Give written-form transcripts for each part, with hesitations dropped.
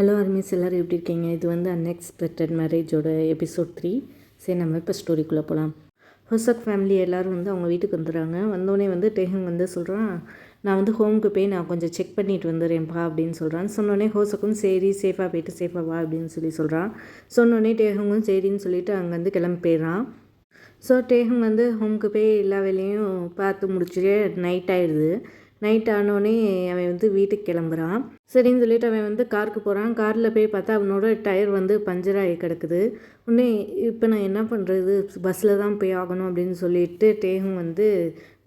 Hello armies எல்லோரும் எப்படி இருக்கீங்க? இது வந்து அன்எக்ஸ்பெக்டட் மேரேஜோட எபிசோட் 3. சரி, நம்ம இப்போ ஸ்டோரிக்குள்ளே போகலாம். ஹொசக் ஃபேமிலி எல்லோரும் வந்து அவங்க வீட்டுக்கு வந்துடுறாங்க. வந்தோடனே வந்து டேஹங் வந்து சொல்கிறான், நான் வந்து ஹோமுக்கு போய் நான் கொஞ்சம் செக் பண்ணிட்டு வந்துடுறேன்ப்பா அப்படின்னு சொல்கிறான். சொன்னோடனே ஹோசக்கும் சரி சேஃபாக போயிட்டு சேஃபாக வா அப்படின்னு சொல்கிறான். சொன்னோடனே டேஹங்கும் சரின்னு சொல்லிவிட்டு அங்கேருந்து கிளம்பி போயிடுறான். ஸோ டேஹங் வந்து ஹோமுக்கு போய் எல்லா வேலையும் பார்த்து முடிச்சுட்டு நைட் ஆகிடுது. நைட் ஆனோடனே அவன் வந்து வீட்டுக்கு கிளம்புறான். சரின்னு சொல்லிட்டு அவன் வந்து காருக்கு போகிறான். காரில் போய் பார்த்தா அவனோட டயர் வந்து பஞ்சர் ஆகி கிடக்குது. உடனே இப்போ நான் என்ன பண்ணுறது, பஸ்ஸில் தான் போய் ஆகணும் அப்படின்னு சொல்லிட்டு டேஹங் வந்து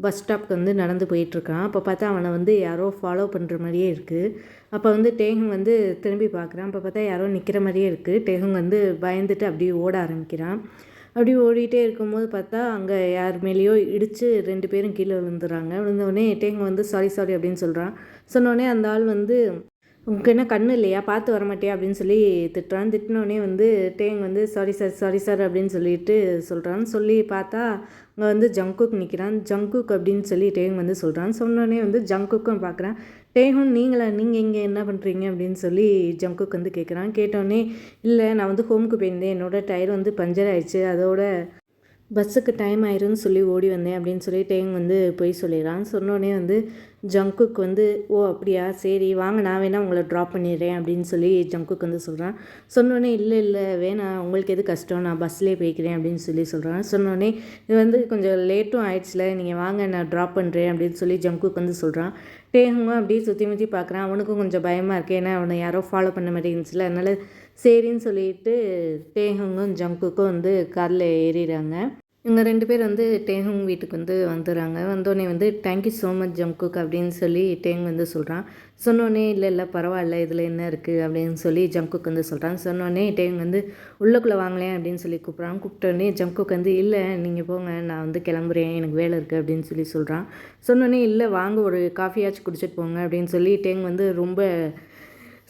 பஸ் ஸ்டாப்க்கு வந்து நடந்து போயிட்டுருக்கான். அப்போ பார்த்தா அவனை வந்து யாரோ ஃபாலோ பண்ணுற மாதிரியே இருக்குது. அப்போ வந்து டேஹங் வந்து திரும்பி பார்க்குறான். அப்போ பார்த்தா யாரோ நிற்கிற மாதிரியே இருக்குது. டேஹங் வந்து பயந்துட்டு அப்படியே ஓட ஆரம்பிக்கிறான். அப்படி ஓடிட்டே இருக்கும்போது பார்த்தா அங்கே யார் மேலேயோ இடித்து 2 பேரும் கீழே விழுந்துடுறாங்க. விழுந்தவுடனே டேங்க வந்து சாரி அப்படின்னு சொல்கிறான். சொன்னோடனே அந்த ஆள் வந்து உங்களுக்கு என்ன கண்ணு இல்லையா, பார்த்து வர மாட்டியா அப்படின்னு சொல்லி திட்டுறான். திட்டினோடனே வந்து டேங் வந்து சாரி சார் அப்படின்னு சொல்லிட்டு சொல்கிறான். சொல்லி பார்த்தா அங்கே வந்து ஜங்குக் நிற்கிறான். ஜங்குக் அப்படின்னு சொல்லி டேங் வந்து சொல்கிறான். சொன்னோடனே வந்து ஜங்குக்கும் பார்க்குறான். டேஹும் நீங்கள் இங்கே என்ன பண்ணுறீங்க அப்படின்னு சொல்லி ஜங்குக் வந்து கேட்குறான். கேட்டோடனே இல்லை, நான் வந்து ஹோமுக்கு போயிருந்தேன், என்னோடய டயர் வந்து பஞ்சர் ஆயிடுச்சு, அதோட பஸ்ஸுக்கு டைம் ஆயிரும்னு சொல்லி ஓடி வந்தேன் அப்படின்னு சொல்லி டேங் வந்து போய் சொல்லிடுறான். சொன்னோடனே வந்து ஜங்குக் வந்து ஓ அப்படியா, சரி வாங்க நான் வேணால் உங்களை ட்ராப் பண்ணிடுறேன் அப்படின்னு சொல்லி ஜங்குக் வந்து சொல்கிறான். சொன்னோடனே இல்லை வேணாம், உங்களுக்கு எது கஷ்டம், நான் பஸ்லேயே போய்க்கிறேன் அப்படின்னு சொல்லி சொல்கிறான். சொன்னோடனே இது வந்து கொஞ்சம் லேட்டும் ஆயிடுச்சுல, நீங்கள் வாங்க நான் ட்ராப் பண்ணுறேன் அப்படின்னு சொல்லி ஜங்குக் வந்து சொல்கிறான். டேஹுங்கும் அப்படியே சுற்றி பார்க்குறான். அவனுக்கும் கொஞ்சம் பயமாக இருக்குது, ஏன்னா அவனை யாரோ ஃபாலோ பண்ண மாதிரி இருந்துச்சுல. அதனால் சரின்னு சொல்லிட்டு டேஹுங்கும் ஜங்குக்கும் வந்து காரில் ஏறிடுறாங்க. இவங்க 2 பேர் வந்து டேஹுங் வீட்டுக்கு வந்து வந்துடுறாங்க. வந்தோடனே வந்து தேங்க்யூ ஸோ மச் ஜங்குக் அப்படின்னு சொல்லி டேங் வந்து சொல்கிறான். சொன்னோடனே இல்லை பரவாயில்ல, இதில் என்ன இருக்குது அப்படின்னு சொல்லி ஜங்குக் வந்து சொல்கிறான். சொன்னோடனே டேங் வந்து உள்ளுக்குள்ளே வாங்கலேன் அப்படின்னு சொல்லி கூப்பிட்றான். கூப்பிட்டோடனே ஜங்குக் வந்து இல்லை நீங்கள் போங்க, நான் வந்து கிளம்புறேன், எனக்கு வேலை இருக்குது அப்படின்னு சொல்லி சொல்கிறான். சொன்னோடனே இல்லை வாங்க ஒரு காஃபியாச்சும் குடிச்சிட்டு போங்க அப்படின்னு சொல்லி டேங் வந்து ரொம்ப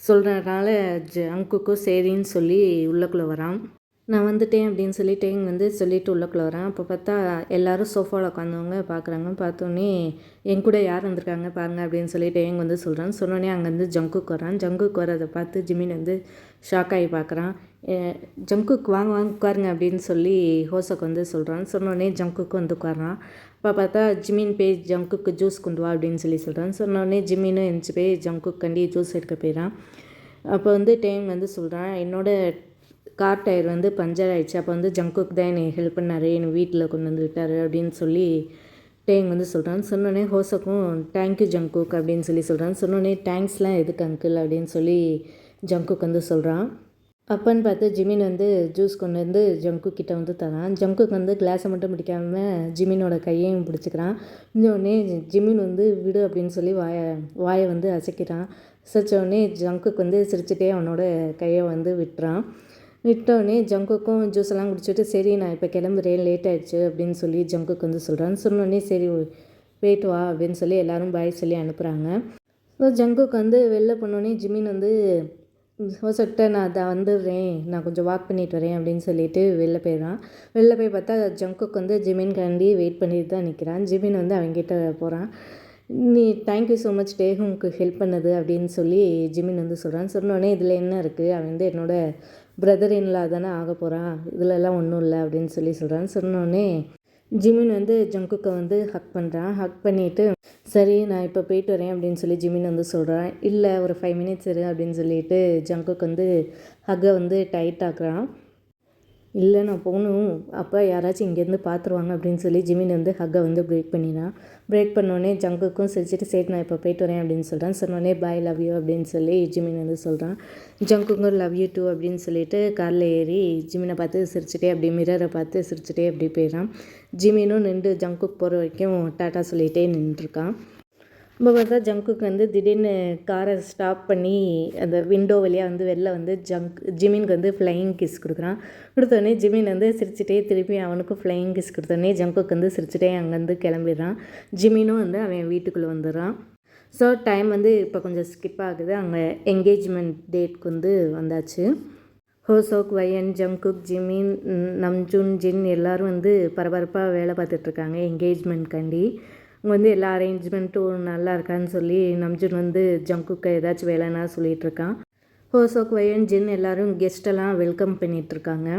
சொல்கிறதுனால ஜங்குக்கும் சரின்னு சொல்லி உள்ளுக்குள்ளே வரான். நான் வந்துட்டேன் அப்படின்னு சொல்லி டேங் வந்து சொல்லிவிட்டு உள்ளுக்குள்ளே வரேன். அப்போ பார்த்தா எல்லோரும் சோஃபாவில் உட்காந்தவங்க பார்க்குறாங்க. பார்த்தோன்னே என் கூட யார் வந்திருக்காங்க பாருங்கள் அப்படின்னு சொல்லி டேங் வந்து சொல்கிறான். சொன்னோடனே அங்கேருந்து ஜங்குக் வரான். ஜங்குக் வரதை பார்த்து ஜிமின் வந்து ஷாக் ஆகி பார்க்குறான். ஜங்குக் வாங்க உட்காருங்க அப்படின்னு சொல்லி ஹோசக் வந்து சொல்கிறான். சொன்னோடனே ஜங்குக்கு வந்து உட்காரான். அப்போ பார்த்தா ஜிமின் போய் ஜங்குக்கு ஜூஸ் கொண்டு வா அப்படின்னு சொல்லி சொல்கிறான். சொன்னோடனே ஜிமினும் எழுந்துச்சி போய் ஜங்குக் கண்டி ஜூஸ் எடுக்க போயிடான். அப்போ வந்து டேங் வந்து சொல்கிறான், என்னோடய கார் டயர் வந்து பஞ்சர் ஆகிடுச்சு, அப்போ வந்து ஜங்குக் தான் என்னை ஹெல்ப் பண்ணார், என்னை வீட்டில் கொண்டு வந்து விட்டார் அப்படின்னு சொல்லி டேங் வந்து சொல்கிறான். சொன்னோடனே ஹோசக்கும் தேங்க்யூ ஜங்குக் அப்படின்னு சொல்லி சொல்கிறான். சொன்னோடனே தேங்க்ஸ்லாம் எதுக்கு அங்கிள் அப்படின்னு சொல்லி ஜங்குக் வந்து சொல்கிறான். அப்போன்னு பார்த்து ஜிமின் வந்து ஜூஸ் கொண்டு வந்து ஜங்குக் கிட்ட வந்து தரான். ஜங்குக் வந்து கிளாஸை மட்டும் பிடிக்காமல் ஜிமினோட கையையும் பிடிச்சிக்கிறான். இன்னொன்னே ஜிமின் வந்து விடு அப்படின்னு சொல்லி வாயை வந்து அசைக்கிறான். அசைச்சோடனே ஜங்குக் வந்து சிரிச்சுட்டே அவனோட கையை வந்து விட்டுறான். விட்டோடனே ஜங்குக்கும் ஜூஸ் எல்லாம் குடிச்சிட்டு சரி நான் இப்போ கிளம்புறேன், லேட் ஆகிடுச்சு அப்படின்னு சொல்லி ஜங்குக்கு வந்து சொல்கிறான்னு. சொன்னோடனே சரி போயிட்டு வா அப்படின்னு சொல்லி எல்லோரும் பாய் சொல்லி அனுப்புகிறாங்க. ஸோ ஜங்குக்கு வந்து வெளில போனோடனே ஜிமின் வந்து ஹோசக்கிட்ட நான் அதை வந்துடுறேன், நான் கொஞ்சம் வாக் பண்ணிட்டு வரேன் அப்படின்னு சொல்லிட்டு வெளில போயிடுறான். வெளில போய் பார்த்தா ஜங்குக்கு வந்து ஜிமின் காண்டி வெயிட் பண்ணிட்டு தான் நிற்கிறான். ஜிமின் வந்து அவங்ககிட்ட போகிறான். நீ தேங்க்யூ ஸோ மச் டேஹுங்க்கு ஹெல்ப் பண்ணது அப்படின்னு சொல்லி ஜிமின் வந்து சொல்கிறான். சொன்னோடனே இதில் என்ன இருக்குது, அவன் வந்து என்னோடய பிரதர் இன்லா தானே ஆக போகிறான், இதிலெல்லாம் ஒன்றும் இல்லை அப்படின்னு சொல்லி சொல்கிறான். சொன்னோடனே ஜிமின் வந்து ஜங்குக்கை வந்து ஹக் பண்ணுறான். ஹக் பண்ணிவிட்டு சரி நான் இப்போ போயிட்டு வரேன் அப்படின்னு சொல்லி ஜிமின் வந்து சொல்கிறான். இல்லை ஒரு 5 மினிட்ஸ் இரு அப்படின்னு சொல்லிட்டு ஜங்குக் வந்து ஹக்கை வந்து டைட் ஆக்குறான். இல்லை நான் போகணும், அப்போ யாராச்சும் இங்கேருந்து பார்த்துருவாங்க அப்படின்னு சொல்லி ஜிமின் வந்து ஹக்கை வந்து பிரேக் பண்ணிடான். பிரேக் பண்ணோடனே ஜங்குக்கும் சிரிச்சிட்டு சரி நான் இப்போ போயிட்டு வரேன் அப்படின்னு சொல்கிறான். சொன்னோடனே பாய் லவ் யூ அப்படின்னு சொல்லி ஜிமின் வந்து சொல்கிறான். ஜங்குக்கும் லவ் யூ டூ அப்படின்னு சொல்லிட்டு காரில் ஏறி ஜிமினை பார்த்து சிரிச்சிட்டே அப்படி மிரரை பார்த்து சிரிச்சிட்டே அப்படி போயிடான். ஜிமினும் நின்று ஜங்குக் போகிற வரைக்கும் டாட்டா சொல்லிகிட்டே நின்றுருக்கான். இப்போ பார்த்தா ஜங்குக்கு வந்து திடீர்னு காரை ஸ்டாப் பண்ணி அந்த விண்டோ வழியாக வந்து வெளில வந்து ஜிமினுக்கு வந்து ஃப்ளையிங் கிஸ் கொடுக்குறான். கொடுத்தோடனே ஜிமின் வந்து சிரிச்சிட்டே திருப்பி அவனுக்கும் ஃப்ளையிங் கிஸ் கொடுத்தோடனே ஜங்குக்கு வந்து சிரிச்சிட்டே அங்கேருந்து கிளம்பிடுறான். ஜிமினும் வந்து அவன் வீட்டுக்குள்ளே வந்துடுறான். ஸோ டைம் வந்து இப்போ கொஞ்சம் ஸ்கிப் ஆகுது. அங்கே என்கேஜ்மெண்ட் டேட்க்கு வந்து வந்தாச்சு. ஹோசோக், வயன், ஜங்குக், ஜிமின், நம்ஜூன், ஜின் எல்லோரும் வந்து பரபரப்பாக வேலை பார்த்துட்ருக்காங்க என்கேஜ்மெண்ட்காண்டி. அவங்க வந்து எல்லா அரேஞ்ச்மெண்ட்டும் நல்லா இருக்கான்னு சொல்லி நம்ஜூன் வந்து ஜங்குக்கு ஏதாச்சும் வேலைன்னா சொல்லிகிட்ருக்கான். ஹோசோக், வயன், ஜின் எல்லோரும் கெஸ்ட்டெல்லாம் வெல்கம் பண்ணிகிட்ருக்காங்க.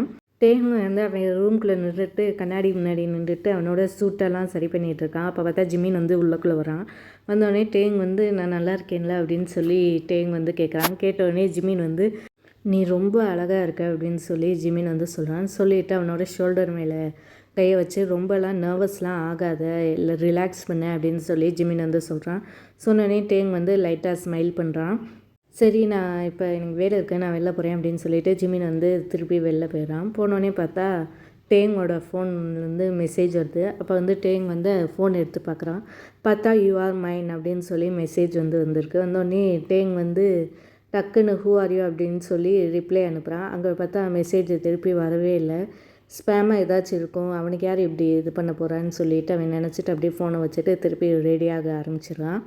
டேஹும் வந்து அவன் ரூம்குள்ளே நின்றுட்டு கண்ணாடி முன்னாடி நின்றுட்டு அவனோட சூட்டெல்லாம் சரி பண்ணிகிட்ருக்கான். அப்போ பார்த்தா ஜிமின் வந்து உள்ளக்குள்ளே வரான். வந்தோடனே டேங் வந்து நான் நல்லா இருக்கேன்ல அப்படின்னு சொல்லி டேங் வந்து கேட்குறான். கேட்டவுடனே ஜிமின் வந்து நீ ரொம்ப அழகாக இருக்க அப்படின்னு சொல்லி ஜிமின் வந்து சொல்கிறான். சொல்லிவிட்டு அவனோட ஷோல்டர் மேலே கையை வச்சு ரொம்பலாம் நர்வஸ்லாம் ஆகாத, இல்லை ரிலாக்ஸ் பண்ண அப்படின்னு சொல்லி ஜிமின் வந்து சொல்கிறான். சொன்னோடனே டேங் வந்து லைட்டாக ஸ்மைல் பண்ணுறான். சரி நான் இப்போ எனக்கு வேலை இருக்குது, நான் வெளில போகிறேன் அப்படின்னு சொல்லிவிட்டு ஜிமின் வந்து திருப்பி வெளில போயிடறான். போனோடனே பார்த்தா டேங்கோட ஃபோன்லேருந்து மெசேஜ் வருது. அப்போ வந்து டேங் வந்து ஃபோன் எடுத்து பார்க்குறான். பார்த்தா யூ ஆர் மைன் அப்படின்னு சொல்லி மெசேஜ் வந்து வந்திருக்கு. வந்தோடனே டேங் வந்து டக்குன்னு ஹூ ஆர் யூ அப்படின்னு சொல்லி ரிப்ளை அனுப்புகிறான். அங்கே பார்த்தா மெசேஜ் திருப்பி வரவே இல்லை. ஸ்பேமாக ஏதாச்சும் இருக்கும், அவனுக்கு யார் இப்படி இது பண்ண போகிறான்னு சொல்லிவிட்டு அவன் நினச்சிட்டு அப்படியே ஃபோனை வச்சுட்டு திருப்பி ரெடியாக ஆரம்பிச்சிடுறான்.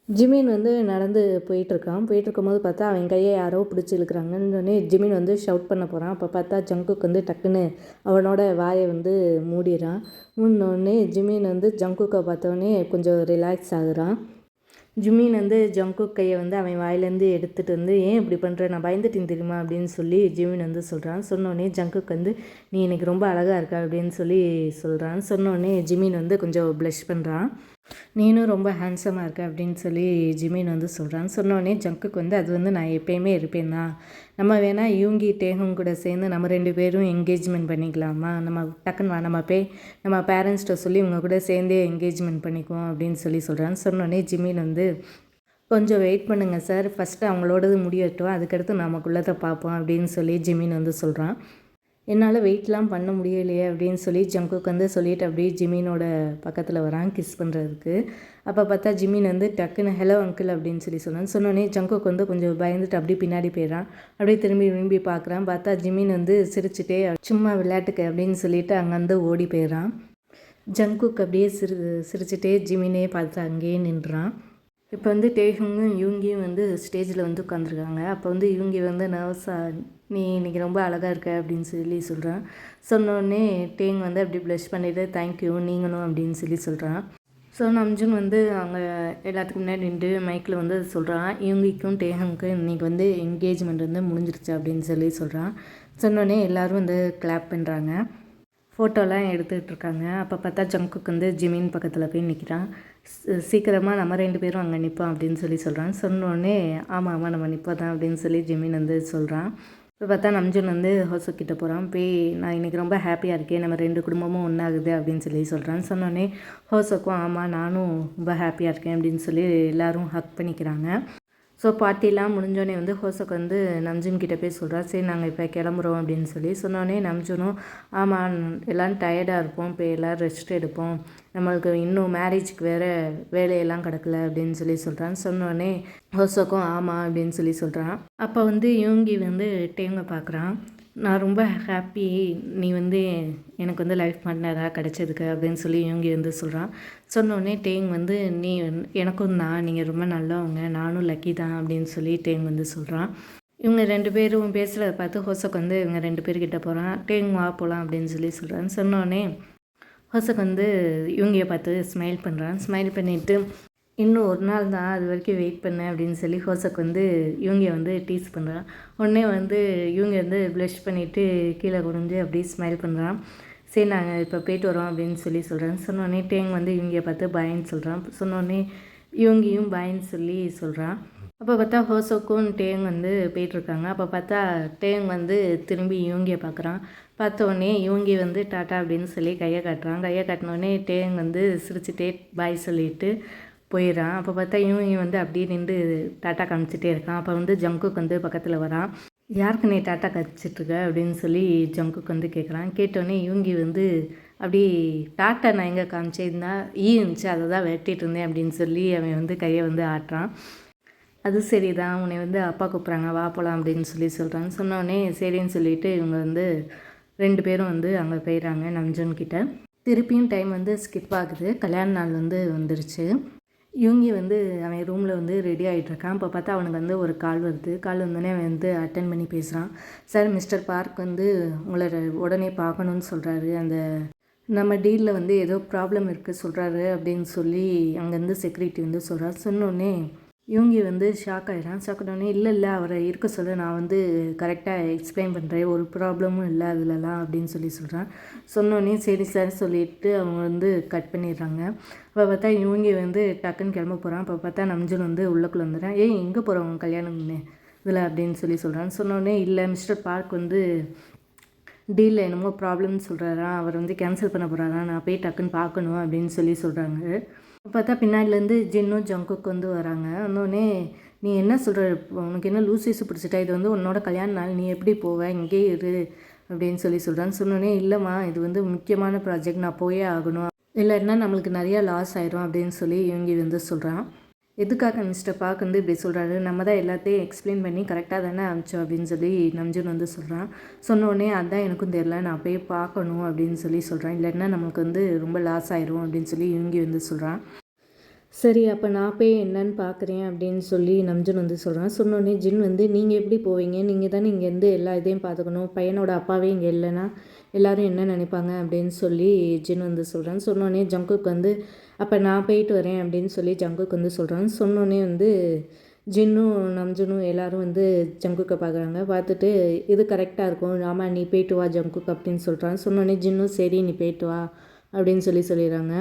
ஜிமின் வந்து நடந்து போயிட்டுருக்கும்போது பார்த்தா அவன் கையை யாரோ பிடிச்சி இழுக்கிறாங்கன்னு ஜிமின் வந்து ஷவுட் பண்ண போகிறான். அப்போ பார்த்தா ஜங்குக் வந்து டக்குன்னு அவனோட வாயை வந்து மூடிறான். மூடினோடனே ஜிமின் வந்து ஜங்குக்கை பார்த்தோன்னே கொஞ்சம் ரிலாக்ஸ் ஆகுறான். ஜிமின் வந்து ஜங்குக் கையை வந்து அவன் வாயிலேருந்து எடுத்துகிட்டு வந்து ஏன் இப்படி பண்ணுற, நான் பயந்துட்டேன் தெரியுமா அப்படின்னு சொல்லி ஜிமின் வந்து சொல்கிறான். சொன்னோடனே ஜங்குக் வந்து நீ எனக்கு ரொம்ப அழகாக இருக்க அப்படின்னு சொல்லி சொல்கிறான். சொன்னோடனே ஜிமின் வந்து கொஞ்சம் ப்ளஷ் பண்ணுறான். நீனும் ரொம்ப ஹேண்ட்ஸமாக இருக்க அப்படின்னு சொல்லி ஜிமின் வந்து சொல்கிறான். சொன்னோடனே ஜங்குக்கு வந்து அது வந்து நான் எப்போயுமே இருப்பேன் தான், நம்ம வேணால் யூங்கி டேஹும் கூட சேர்ந்து நம்ம 2 பேரும் என்கேஜ்மெண்ட் பண்ணிக்கலாமா, நம்ம டக்குன்னு நம்ம நம்ம பேரண்ட்ஸ்கிட்ட சொல்லி இவங்க கூட சேர்ந்தே என்கேஜ்மெண்ட் பண்ணிக்குவோம் அப்படின்னு சொல்லி சொல்கிறான். சொன்னோடனே ஜிமின் வந்து கொஞ்சம் வெயிட் பண்ணுங்கள் சார், ஃபஸ்ட்டு அவங்களோடது முடியட்டும், அதுக்கடுத்து நமக்குள்ளதை பார்ப்போம் அப்படின்னு சொல்லி ஜிமின் வந்து சொல்கிறான். என்னால் வெயிட்லாம் பண்ண முடியலையே அப்படின்னு சொல்லி ஜங்குக் வந்து சொல்லிவிட்டு அப்படியே ஜிமினோட பக்கத்தில் வரான் கிஸ் பண்ணுறதுக்கு. அப்போ பார்த்தா ஜிமின் வந்து டக்குன்னு ஹலோ அங்கிள் அப்படின்னு சொல்லி சொன்னான். சொன்னோடனே ஜங்குக் வந்து கொஞ்சம் பயந்துட்டு அப்படியே பின்னாடி போயிடறான். அப்படியே திரும்பி பார்க்குறான். பார்த்தா ஜிமின் வந்து சிரிச்சுட்டே சும்மா விளையாட்டுக்கு அப்படின்னு சொல்லிட்டு அங்கேருந்து ஓடி போயிடறான். ஜங்குக் அப்படியே சிரிச்சுட்டே ஜிமினே பார்த்து அங்கேயே நின்றுறான். இப்போ வந்து டேஹுங்கும் யூங்கியும் வந்து ஸ்டேஜில் வந்து உட்காந்துருக்காங்க. அப்போ வந்து யூங்கி வந்து நர்வஸாக நீ இன்றைக்கி ரொம்ப அழகாக இருக்க அப்படின்னு சொல்லி சொல்கிறான். சொன்னோடனே டேங் வந்து அப்படி ப்ளஷ் பண்ணிவிட்டு தேங்க்யூ நீங்களும் அப்படின்னு சொல்லி சொல்கிறான். ஸோ நம்ஜுன் வந்து அவங்க எல்லாத்துக்கும் முன்னாடி நின்று மைக்கில் வந்து சொல்கிறான், யூங்கிக்கும் டேஹுங்க்கும் இன்றைக்கி வந்து என்கேஜ்மெண்ட் வந்து முடிஞ்சிருச்சு அப்படின்னு சொல்லி சொல்கிறான். சொன்னோடனே எல்லோரும் வந்து கிளாப் பண்ணுறாங்க, ஃபோட்டோலாம் எடுத்துகிட்ருக்காங்க. அப்போ பார்த்தா ஜங்குக் வந்து ஜிமின் பக்கத்தில் போய் நிற்கிறான். சீக்கிரமாக நம்ம 2 பேரும் அங்கே நிற்போம் அப்படின்னு சொல்லி சொல்கிறான். சொன்னோடனே ஆமாம் நம்ம நிற்போம் தான் அப்படின்னு சொல்லி ஜிமின் வந்து சொல்கிறான். இப்போ பார்த்தா நம்ஜுன் வந்து ஹோசோக் கிட்ட போகிறான். போய் நான் இன்றைக்கி ரொம்ப ஹாப்பியாக இருக்கேன், நம்ம 2 குடும்பமும் ஒன்றாகுது அப்படின்னு சொல்லி சொல்கிறான். சொன்னோடனே ஹோசோக்கும் ஆமாம் நானும் ரொம்ப ஹாப்பியாக இருக்கேன் அப்படின்னு சொல்லி எல்லோரும் ஹக் பண்ணிக்கிறாங்க. ஸோ பார்ட்டிலாம் முடிஞ்சோடனே வந்து ஹோசோக் வந்து நம்ஜுன் கிட்டே போய் சொல்கிறா, சரி நாங்கள் இப்போ கிளம்புறோம் அப்படின்னு சொல்லி சொன்னோடனே நம்ஜுனும் ஆமாம் எல்லோரும் டயர்டாக இருப்போம், இப்போ எல்லோரும் ரெஸ்ட் எடுப்போம், நம்மளுக்கு இன்னும் மேரேஜுக்கு வேறு வேலையெல்லாம் கிடக்கல அப்படின்னு சொல்லி சொல்கிறான். சொன்னோடனே ஹோசோக்கும் ஆமாம் அப்படின்னு சொல்லி சொல்கிறான். அப்போ வந்து யூங்கி வந்து டேங்கை பார்க்குறான். நான் ரொம்ப ஹாப்பி நீ வந்து எனக்கு வந்து லைஃப் பார்ட்னராக கிடச்சதுக்கு அப்படின்னு சொல்லி யூங்கி வந்து சொல்கிறான். சொன்னோடனே டேங் வந்து நீ எனக்கும் தான், நீங்கள் ரொம்ப நல்லவங்க, நானும் லக்கி தான் அப்படின்னு சொல்லி டேங் வந்து சொல்கிறான். இவங்க 2 பேரும் பேசுகிறத பார்த்து ஹோசோக் வந்து இவங்க 2 பேர்கிட்ட போகிறான். டேங் வா போகலாம் அப்படின்னு சொல்லி சொல்கிறான். சொன்னோடனே ஹோசோக் வந்து யூங்கியை பார்த்து ஸ்மைல் பண்ணுறான். ஸ்மைல் பண்ணிவிட்டு இன்னும் ஒரு நாள் தான், அது வரைக்கும் வெயிட் பண்ணேன் அப்படின்னு சொல்லி ஹோசோக் வந்து யூங்கியை வந்து டீஸ் பண்ணுறான். உடனே வந்து யூங்கி வந்து ப்ளஷ் பண்ணிவிட்டு கீழே குனிஞ்சு அப்படியே ஸ்மைல் பண்ணுறான். சரி நாங்கள் இப்போ போயிட்டு வரோம் அப்படின்னு சொல்லி சொல்கிறான். சொன்னோடனே டேங் வந்து யூங்கியை பார்த்து பாயின்னு சொல்கிறான். சொன்னோடனே யூங்கியும் பாயின்னு சொல்லி சொல்கிறான். அப்போ பார்த்தா ஹோசோக்கும் டேங் வந்து போயிட்டுருக்காங்க. அப்போ பார்த்தா டேங் வந்து திரும்பி யூங்கியை பார்க்குறான். பார்த்தோடனே யூங்கி வந்து டாட்டா அப்படின்னு சொல்லி கையை காட்டுறான். கையை காட்டினோடனே டேங் வந்து சிரிச்சுட்டே பாய் சொல்லிவிட்டு போயிடறான். அப்போ பார்த்தா யூங்கி வந்து அப்படியே நின்று டாட்டா காமிச்சிட்டே இருக்கான். அப்போ வந்து ஜங்குக் வந்து பக்கத்தில் வரான். யாருக்கு நீ டாட்டா காமிச்சிட்ருக்க அப்படின்னு சொல்லி ஜங்குக் வந்து கேட்குறான். கேட்டோடனே யூங்கி வந்து அப்படி டாட்டா நான் எங்கே காமிச்சேன்னா இருந்துச்சு, அதை தான் வெட்டிகிட்டு இருந்தேன் அப்படின்னு சொல்லி அவன் வந்து கையை வந்து ஆட்டுறான். அது சரி தான், உன்னை வந்து அப்பா கூப்பிட்றாங்க வா போகலாம் அப்படின்னு சொல்லி சொல்கிறான். சொன்னோடனே சரின்னு சொல்லிவிட்டு இவங்க வந்து 2 பேரும் வந்து அங்கே போயிடறாங்க நம்ஜுன் கிட்ட. திருப்பியும் டைம் வந்து ஸ்கிப் ஆகுது. கல்யாண நாள் வந்து வந்துருச்சு. யூங்கி வந்து அவன் ரூமில் வந்து ரெடி ஆகிட்ருக்கான். இப்போ பார்த்தா அவனுக்கு வந்து ஒரு கால் வருது. கால் வந்தோடனே அவன் வந்து அட்டன் பண்ணி பேசுகிறான். சார் மிஸ்டர் பார்க் வந்து உங்களை உடனே பார்க்கணுன்னு சொல்கிறாரு, அந்த நம்ம டீலில் வந்து ஏதோ ப்ராப்ளம் இருக்குது சொல்கிறாரு அப்படின்னு சொல்லி அங்கேருந்து செக்யூரிட்டி வந்து சொல்கிறார். சொன்னோடனே இவங்க வந்து ஷாக் ஆகிடான். ஷாக் ஆனோடனே இல்லை அவரை இருக்க சொல்ல, நான் வந்து கரெக்டாக எக்ஸ்பிளைன் பண்ணுறேன், ஒரு ப்ராப்ளமும் இல்லை அதுலலாம் அப்படின்னு சொல்கிறான். சொன்னோடனே சரி சார் சொல்லிவிட்டு அவங்க வந்து கட் பண்ணிடுறாங்க. அப்போ பார்த்தா இவங்க வந்து டக்குன்னு கிளம்ப போகிறான். அப்போ பார்த்தா நம்ஜன் வந்து உள்ளக்குள்ளே வந்துடுறான். ஏய் எங்கே போகிறவங்க கல்யாணம்னு இதில் அப்படின்னு சொல்கிறான். சொன்னோடனே இல்லை மிஸ்டர் பார்க் வந்து டீலில் என்னமோ ப்ராப்ளம்னு சொல்கிறாராம், அவர் வந்து கேன்சல் பண்ண போகிறாராம், நான் போய் டக்குன்னு பார்க்கணும் அப்படின்னு சொல்கிறாங்க. பார்த்தா பின்னாடிலேருந்து ஜின்னும் ஜங்குக்கு வந்து வராங்க. வந்தோடனே நீ என்ன சொல்கிற, உனக்கு என்ன லூஸ் வீசு பிடிச்சிட்டா, இது வந்து உன்னோட கல்யாண நாள், நீ எப்படி போவ, இங்கே இரு அப்படின்னு சொல்கிறான்னு. சொன்னோடனே இல்லைம்மா இது வந்து முக்கியமான ப்ராஜெக்ட், நான் போயே ஆகணும், இல்லைன்னா நம்மளுக்கு நிறையா லாஸ் ஆயிரும் அப்படின்னு சொல்லி இவங்க வந்து சொல்கிறான். எதுக்காக மிஸ்டர் பார்க் வந்து இப்படி சொல்கிறாரு, நம்ம தான் எல்லாத்தையும் எக்ஸ்பிளைன் பண்ணி கரெக்டாக தானே அனுப்பிச்சோம் அப்படின்னு சொல்லி நம்ஜன் வந்து சொல்கிறான். சொன்னோடனே அதான் எனக்கும் தெரில, நான் போய் பார்க்கணும் அப்படின்னு சொல்கிறான். இல்லைன்னா நம்மளுக்கு வந்து ரொம்ப லாஸ் ஆயிரும் அப்படின்னு சொல்லி இவங்க வந்து சொல்கிறான். சரி அப்போ நான் போய் என்னன்னு பார்க்குறேன் அப்படின்னு சொல்லி நம்ஜன் வந்து சொல்கிறான். சொன்னோடனே ஜின் வந்து நீங்கள் எப்படி போவீங்க, நீங்கள் தானே இங்கேருந்து எல்லா இதையும் பார்த்துக்கணும், பையனோட அப்பாவே இங்கே இல்லைன்னா எல்லோரும் என்ன நினைப்பாங்க அப்படின்னு சொல்லி ஜின் வந்து சொல்கிறான். சொன்னோடனே ஜங்குக்கு வந்து அப்போ நான் போயிட்டு வரேன் அப்படின்னு சொல்லி ஜங்குக்கு வந்து சொல்கிறான். சொன்னோடனே வந்து ஜின்னும் நம்ஜனும் எல்லோரும் வந்து ஜங்குக்கை பார்க்குறாங்க. பார்த்துட்டு இது கரெக்டாக இருக்கும், ஆமாம் நீ போயிட்டு வா ஜங்குக் அப்படின்னு சொல்கிறான். சொன்னோடனே ஜின்னும் சரி நீ போயிட்டு வா அப்படின்னு சொல்லிடுறாங்க.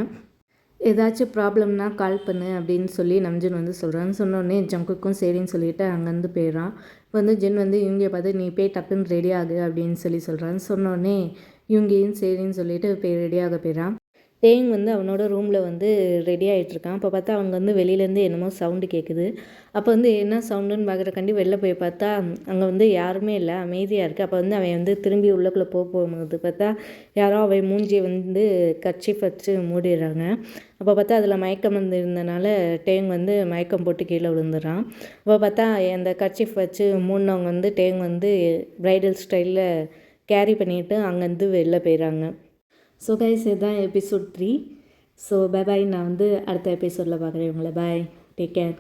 ஏதாச்சும் ப்ராப்ளம்னா கால் பண்ணு அப்படின்னு சொல்லி நம்ஜன் வந்து சொல்கிறான்னு. சொன்னோடனே ஜங்குக்கும் சரின்னு சொல்லிவிட்டு அங்கேருந்து போயிடறான். இப்போ வந்து ஜின் வந்து இவங்க பார்த்து நீ போய் டக்குன்னு ரெடி ஆகு அப்படின்னு சொல்கிறான்னு. சொன்னோடனே இவங்கையும் சரின்னு சொல்லிவிட்டு போய் ரெடியாக போயிடறான். டேங் வந்து அவனோட ரூமில் வந்து ரெடி ஆகிட்டுருக்கான். அப்போ பார்த்தா அவங்க வந்து வெளியிலேருந்து என்னமோ சவுண்டு கேட்குது. அப்போ வந்து என்ன சவுண்டுன்னு பார்க்குறக்காண்டி வெளில போய் பார்த்தா அங்கே வந்து யாருமே இல்லை, அமைதியாக இருக்குது. அப்போ வந்து அவன் வந்து திரும்பி உள்ளக்குள்ளே போகும்போது பார்த்தா யாரோ அவன் மூஞ்சியை வந்து கர்ச்சீஃப் வச்சு மூடிடுறாங்க. அப்போ பார்த்தா அதில் மயக்கம் வந்து இருந்தனால டேங் வந்து மயக்கம் போட்டு கீழே விழுந்துடுறான். அப்போ பார்த்தா அந்த கர்ச்சீஃப் வச்சு மூடினவங்க வந்து டேங் வந்து ப்ரைடல் ஸ்டைலில் கேரி பண்ணிவிட்டு அங்கேருந்து வெளில போயிடறாங்க. ஸோ கைஸ் இதுதான் எபிசோட் 3. ஸோ பை நான் வந்து அடுத்த எபிசோடில் பார்க்குறேன் உங்களை. பாய், டேக் கேர்.